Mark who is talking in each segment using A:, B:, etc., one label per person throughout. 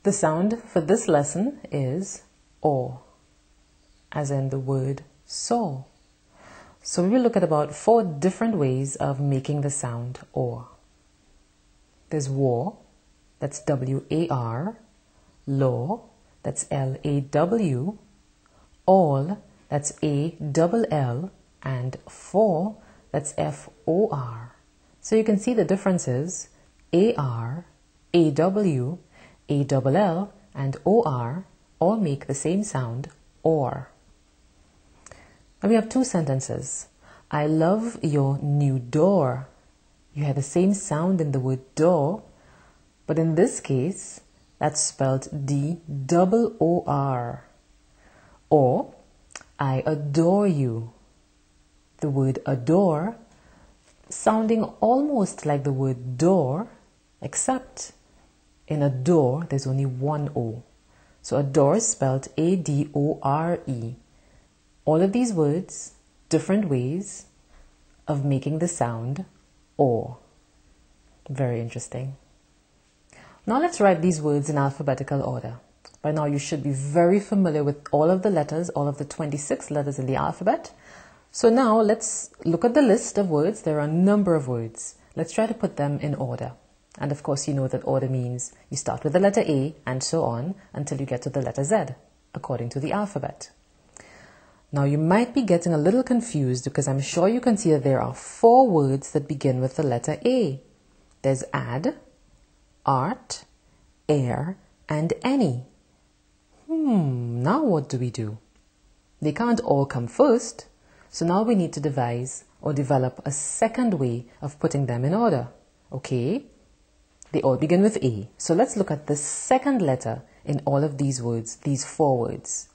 A: The sound for this lesson is O, as in the word saw. So we will look at about 4 different ways of making the sound O. There's war, that's W-A-R, law, that's L-A-W, all, that's A-double-L, and for, that's F-O-R. So you can see the differences. A-R, A-W, A-double-L, and O-R all make the same sound, or. Now we have 2 sentences. I love your new door. You have the same sound in the word door, but in this case, that's spelled D-double-O-R. Or, I adore you. The word adore, sounding almost like the word door, except in adore, there's only one O. So adore is spelled A-D-O-R-E. All of these words, different ways of making the sound O. Very interesting. Now let's write these words in alphabetical order. By now you should be very familiar with all of the letters, all of the 26 letters in the alphabet. So now let's look at the list of words. There are a number of words. Let's try to put them in order. And of course you know that order means you start with the letter A and so on until you get to the letter Z, according to the alphabet. Now you might be getting a little confused because I'm sure you can see that there are 4 words that begin with the letter A. There's add, art, air, and any. Now what do we do? They can't all come first, so now we need to devise or develop a second way of putting them in order. Okay? They all begin with A. So let's look at the second letter in all of these words, these 4 words.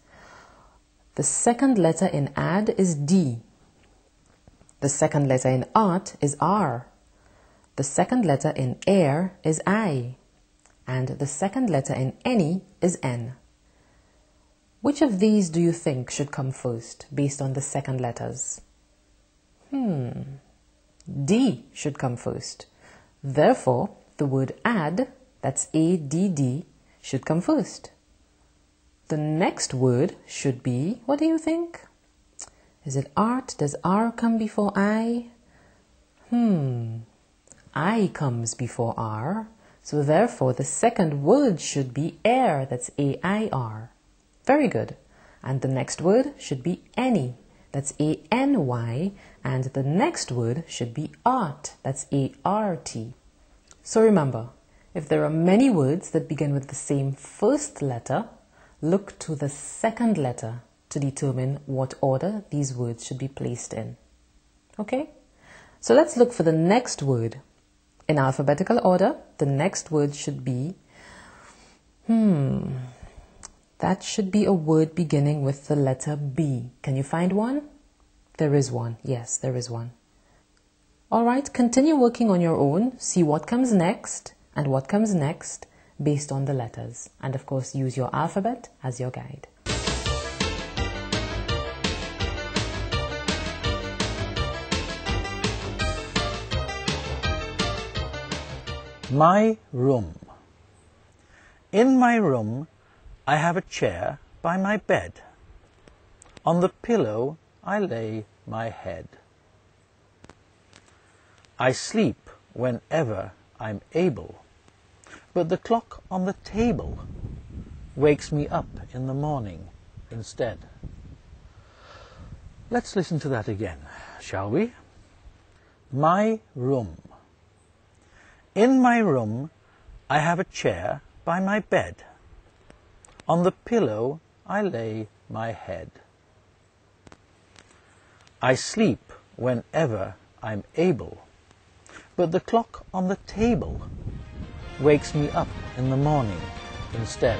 A: The second letter in add is D. The second letter in art is R. The second letter in air is I. And the second letter in any is N. Which of these do you think should come first based on the second letters? D should come first. Therefore, the word add, that's A-D-D, should come first. The next word should be, what do you think? Is it art? Does R come before I? I comes before R. So therefore, the second word should be air, that's A-I-R. Very good. And the next word should be any, that's A-N-Y. And the next word should be art, that's A-R-T. So remember, if there are many words that begin with the same first letter, look to the second letter to determine what order these words should be placed in. Okay? So let's look for the next word. In alphabetical order, the next word should be, that should be a word beginning with the letter B. Can you find one? There is one. Yes, there is one. All right, continue working on your own. See what comes next and what comes next based on the letters. And of course, use your alphabet as your guide.
B: My room. In my room, I have a chair by my bed. On the pillow, I lay my head. I sleep whenever I'm able, but the clock on the table wakes me up in the morning instead. Let's listen to that again, shall we? My room. In my room, I have a chair by my bed. On the pillow, I lay my head. I sleep whenever I'm able, but the clock on the table wakes me up in the morning instead.